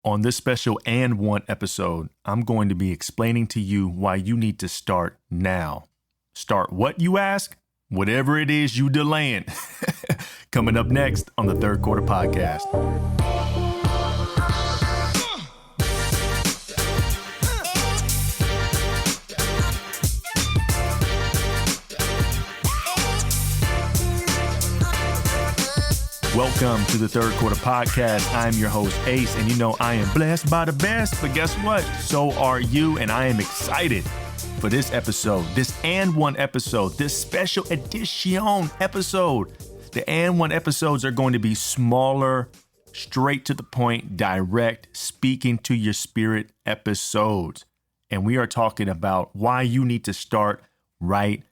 On this special And One episode, I'm going to be explaining to you why you need to start now. Start what, you ask? Whatever it is you delaying. Coming up next on the Third Quarter Podcast. Welcome to the Third Quarter Podcast. I'm your host, Ace, and you know I am blessed by the best, but guess what? So are you, and I am excited for this episode, this And One episode, this special edition episode. The And One episodes are going to be smaller, straight to the point, direct, speaking to your spirit episodes. And we are talking about why you need to start right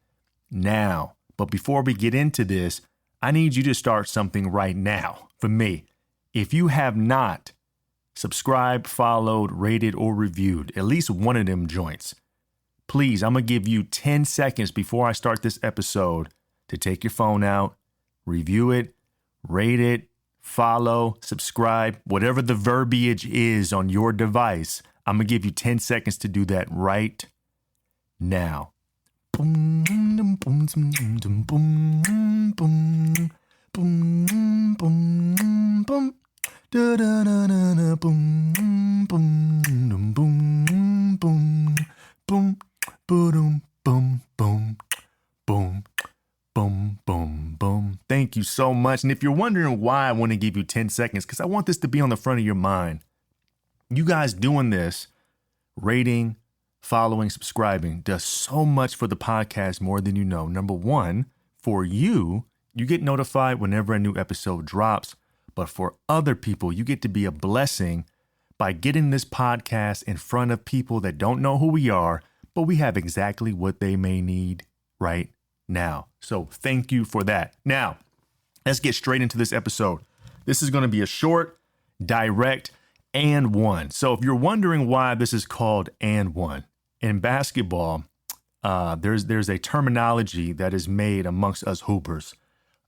now. But before we get into this, I need you to start something right now for me. If you have not subscribed, followed, rated, or reviewed at least one of them joints, please, I'm going to give you 10 seconds before I start this episode to take your phone out, review it, rate it, follow, subscribe, whatever the verbiage is on your device. I'm going to give you 10 seconds to do that right now. Boom, boom, boom, boom, boom, boom, boom, boom, boom, da da da da da, boom, boom, boom, boom, boom, boom, boom, boom, boom, boom, boom, boom, boom. Thank you so much. And if you're wondering why I want to give you 10 seconds, because I want this to be on the front of your mind. You guys doing this, rating, following, subscribing, does so much for the podcast more than you know. Number one, for you, you get notified whenever a new episode drops. But for other people, you get to be a blessing by getting this podcast in front of people that don't know who we are, but we have exactly what they may need right now. So thank you for that. Now, let's get straight into this episode. This is going to be a short, direct, and one. So if you're wondering why this is called And One, in basketball, there's a terminology that is made amongst us hoopers,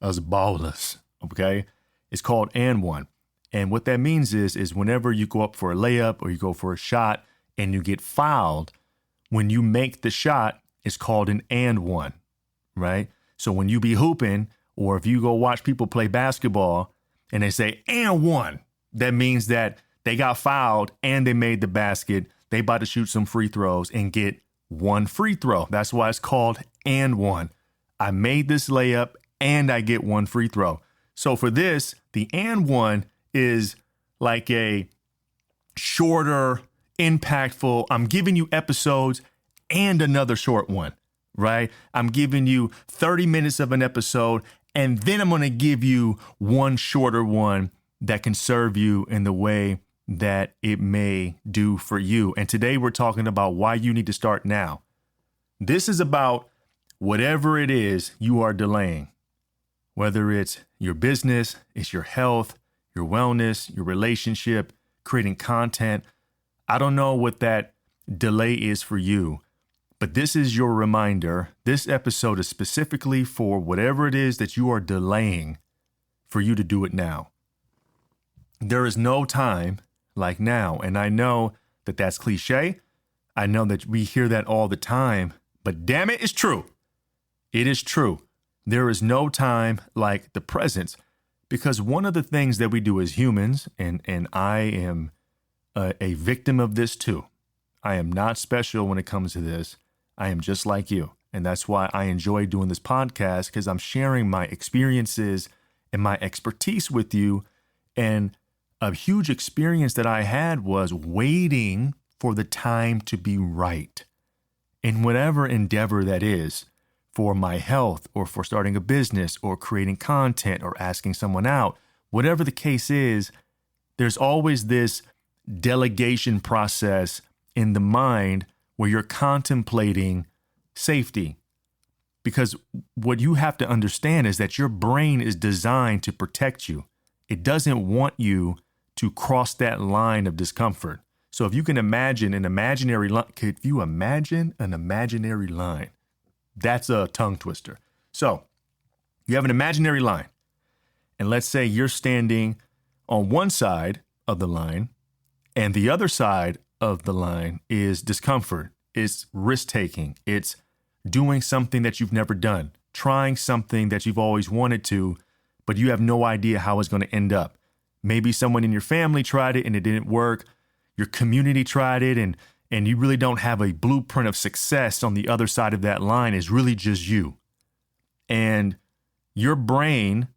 us ballers, okay? It's called And One. And what that means is whenever you go up for a layup or you go for a shot and you get fouled, when you make the shot, it's called an And One, right? So when you be hooping, or if you go watch people play basketball and they say And One, that means that they got fouled and they made the basket. They about to shoot some free throws and get one free throw. That's why it's called And One. I made this layup and I get one free throw. So for this, the And One is like a shorter, impactful, I'm giving you episodes and another short one, right? I'm giving you 30 minutes of an episode, and then I'm going to give you one shorter one that can serve you in the way that it may do for you. And today we're talking about why you need to start now. This is about whatever it is you are delaying, whether it's your business, it's your health, your wellness, your relationship, creating content. I don't know what that delay is for you, but this is your reminder. This episode is specifically for whatever it is that you are delaying for you to do it now. There is no time like now. And I know that that's cliche. I know that we hear that all the time, but damn it, it's true. It is true. There is no time like the present, because one of the things that we do as humans, and I am a victim of this too. I am not special when it comes to this. I am just like you. And that's why I enjoy doing this podcast, because I'm sharing my experiences and my expertise with you. And a huge experience that I had was waiting for the time to be right in whatever endeavor that is, for my health or for starting a business or creating content or asking someone out. Whatever the case is, there's always this delegation process in the mind where you're contemplating safety. Because what you have to understand is that your brain is designed to protect you. It doesn't want you to cross that line of discomfort. So if you can imagine an imaginary line, could you imagine an imaginary line? That's a tongue twister. So you have an imaginary line, and let's say you're standing on one side of the line And the other side of the line is discomfort. It's risk taking. It's doing something that you've never done, trying something that you've always wanted to, but you have no idea how it's going to end up. Maybe someone in your family tried it and it didn't work. Your community tried it and you really don't have a blueprint of success on the other side of that line. It's really just you. And your brain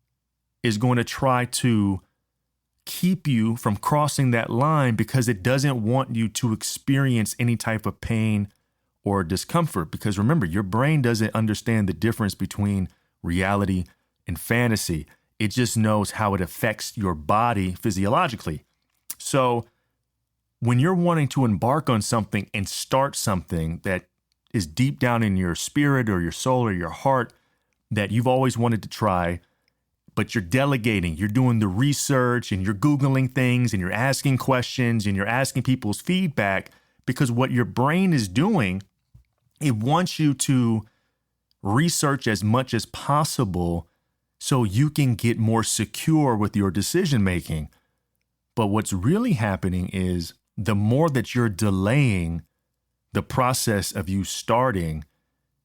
is going to try to keep you from crossing that line because it doesn't want you to experience any type of pain or discomfort. Because remember, your brain doesn't understand the difference between reality and fantasy. It just knows how it affects your body physiologically. So when you're wanting to embark on something and start something that is deep down in your spirit or your soul or your heart that you've always wanted to try, but you're delegating, you're doing the research and you're Googling things and you're asking questions and you're asking people's feedback, because what your brain is doing, it wants you to research as much as possible so you can get more secure with your decision making. But what's really happening is the more that you're delaying the process of you starting,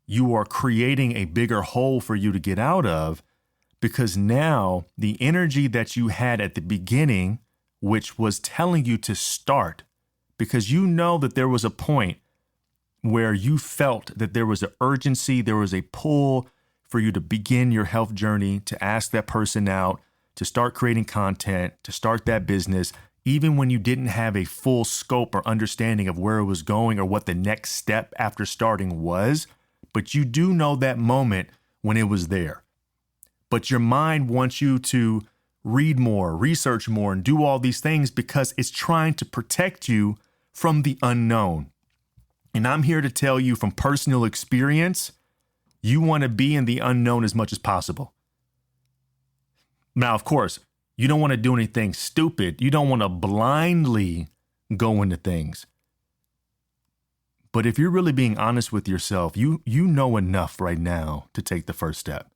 you are creating a bigger hole for you to get out of, because now the energy that you had at the beginning, which was telling you to start, because you know that there was a point where you felt that there was an urgency, there was a pull for you to begin your health journey, to ask that person out, to start creating content, to start that business, even when you didn't have a full scope or understanding of where it was going or what the next step after starting was. But you do know that moment when it was there. But your mind wants you to read more, research more, and do all these things because it's trying to protect you from the unknown. And I'm here to tell you from personal experience, you want to be in the unknown as much as possible. Now, of course, you don't want to do anything stupid. You don't want to blindly go into things. But if you're really being honest with yourself, you know enough right now to take the first step.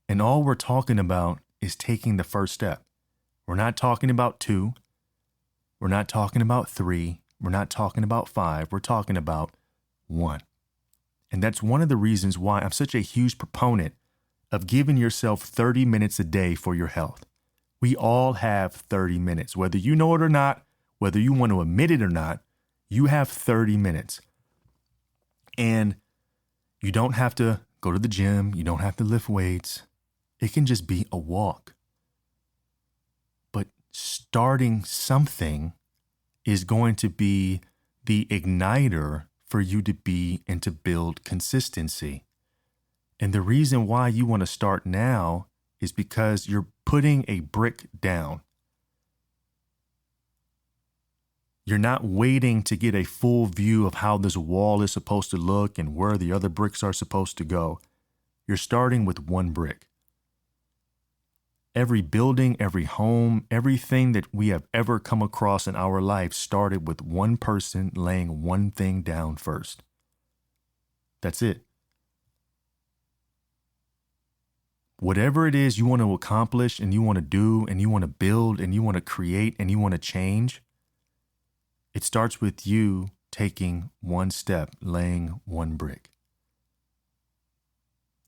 And all we're talking about is taking the first step. We're not talking about 2. We're not talking about 3. We're not talking about 5. We're talking about 1. And that's one of the reasons why I'm such a huge proponent of giving yourself 30 minutes a day for your health. We all have 30 minutes. Whether you know it or not, whether you want to admit it or not, you have 30 minutes. And you don't have to go to the gym. You don't have to lift weights. It can just be a walk. But starting something is going to be the igniter for you to be and to build consistency. And the reason why you want to start now is because you're putting a brick down. You're not waiting to get a full view of how this wall is supposed to look and where the other bricks are supposed to go. You're starting with 1 brick. Every building, every home, everything that we have ever come across in our life started with 1 person laying 1 thing down first. That's it. Whatever it is you want to accomplish and you want to do and you want to build and you want to create and you want to change, it starts with you taking 1 step, laying 1 brick.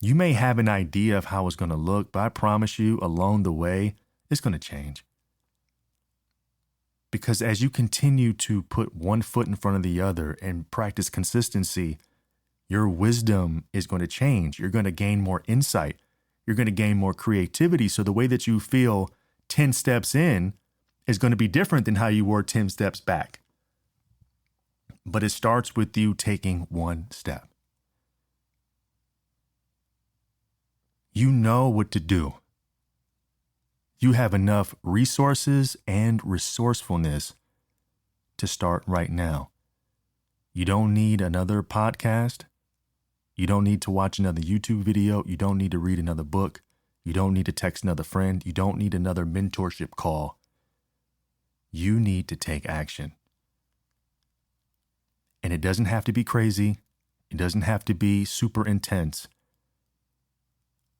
You may have an idea of how it's going to look, but I promise you along the way, it's going to change. Because as you continue to put 1 foot in front of the other and practice consistency, your wisdom is going to change. You're going to gain more insight. You're going to gain more creativity. So the way that you feel 10 steps in is going to be different than how you were 10 steps back. But it starts with you taking 1 step. You know what to do. You have enough resources and resourcefulness to start right now. You don't need another podcast. You don't need to watch another YouTube video. You don't need to read another book. You don't need to text another friend. You don't need another mentorship call. You need to take action. And it doesn't have to be crazy. It doesn't have to be super intense.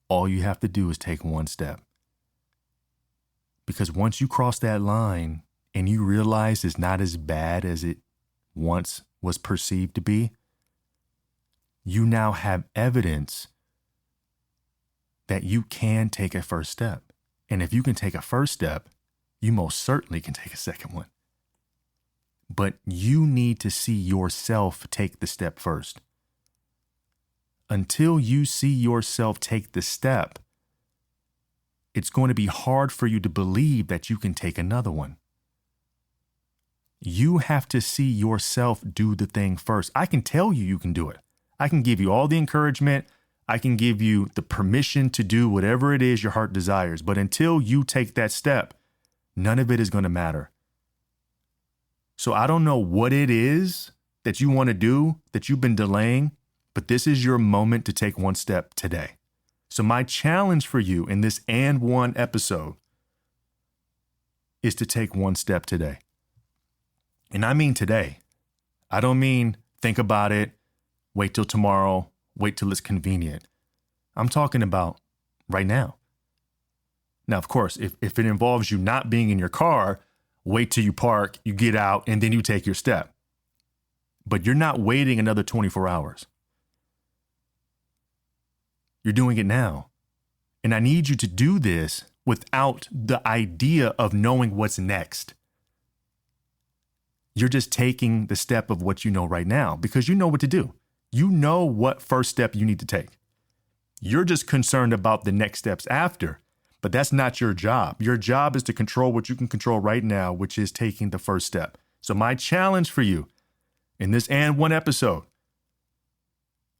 All you have to do is take 1 step. Because once you cross that line, and you realize it's not as bad as it once was perceived to be, you now have evidence that you can take a first step. And if you can take a first step, you most certainly can take a second one. But you need to see yourself take the step first. Until you see yourself take the step, it's going to be hard for you to believe that you can take another one. You have to see yourself do the thing first. I can tell you can do it. I can give you all the encouragement. I can give you the permission to do whatever it is your heart desires. But until you take that step, none of it is going to matter. So I don't know what it is that you want to do that you've been delaying, but this is your moment to take one step today. So my challenge for you in this and one episode is to take one step today. And I mean today. I don't mean think about it, wait till tomorrow, wait till it's convenient. I'm talking about right now. Now, of course, if it involves you not being in your car, wait till you park, you get out, and then you take your step. But you're not waiting another 24 hours. You're doing it now. And I need you to do this without the idea of knowing what's next. You're just taking the step of what you know right now because you know what to do. You know what first step you need to take. You're just concerned about the next steps after, but that's not your job. Your job is to control what you can control right now, which is taking the first step. So my challenge for you in this and one episode,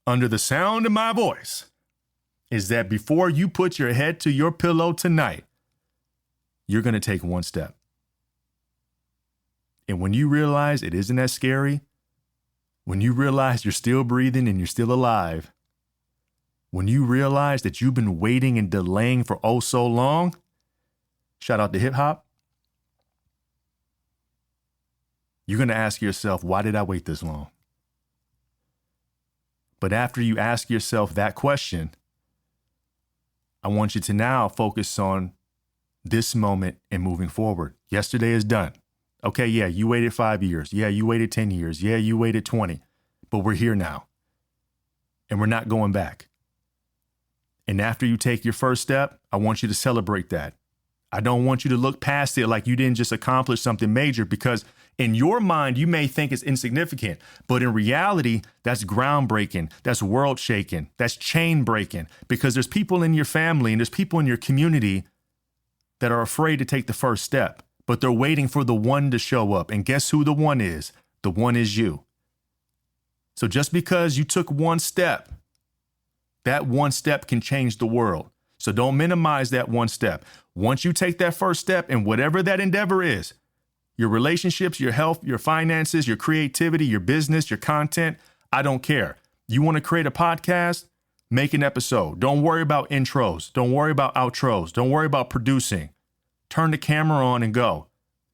under the sound of my voice, is that before you put your head to your pillow tonight, you're going to take one step. And when you realize it isn't as scary, when you realize you're still breathing and you're still alive, when you realize that you've been waiting and delaying for oh so long, shout out to hip hop, you're going to ask yourself, why did I wait this long? But after you ask yourself that question, I want you to now focus on this moment and moving forward. Yesterday is done. Okay, yeah, you waited 5 years. Yeah, you waited 10 years. Yeah, you waited 20. But we're here now. And we're not going back. And after you take your first step, I want you to celebrate that. I don't want you to look past it like you didn't just accomplish something major, because in your mind, you may think it's insignificant, but in reality, that's groundbreaking, that's world shaking, that's chain breaking, because there's people in your family and there's people in your community that are afraid to take the first step, but they're waiting for the one to show up. And guess who the one is? The one is you. So just because you took one step, that one step can change the world. So don't minimize that one step. Once you take that first step in whatever that endeavor is, your relationships, your health, your finances, your creativity, your business, your content, I don't care. You want to create a podcast? Make an episode. Don't worry about intros. Don't worry about outros. Don't worry about producing. Turn the camera on and go.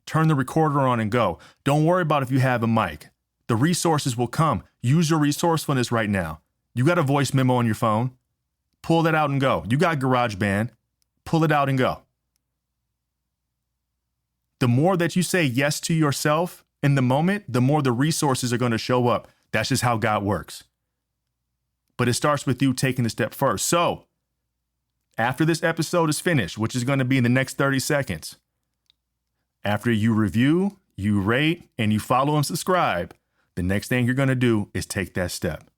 Turn the recorder on and go. Don't worry about if you have a mic. The resources will come. Use your resourcefulness right now. You got a voice memo on your phone. Pull that out and go. You got GarageBand. Pull it out and go. The more that you say yes to yourself in the moment, the more the resources are going to show up. That's just how God works. But it starts with you taking the step first. So after this episode is finished, which is going to be in the next 30 seconds, after you review, you rate, and you follow and subscribe, the next thing you're going to do is take that step.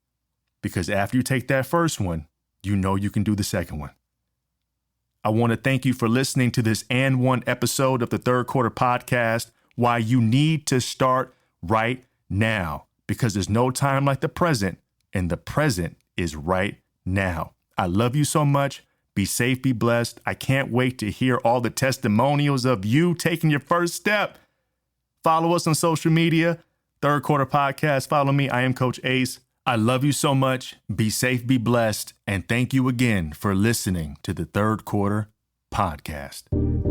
Because after you take that first one, you know you can do the second one. I want to thank you for listening to this and one episode of the Third Quarter Podcast, why you need to start right now, because there's no time like the present, and the present is right now. I love you so much. Be safe, be blessed. I can't wait to hear all the testimonials of you taking your first step. Follow us on social media, Third Quarter Podcast. Follow me. I am Coach Ace. I love you so much. Be safe, be blessed, and thank you again for listening to the Third Quarter Podcast.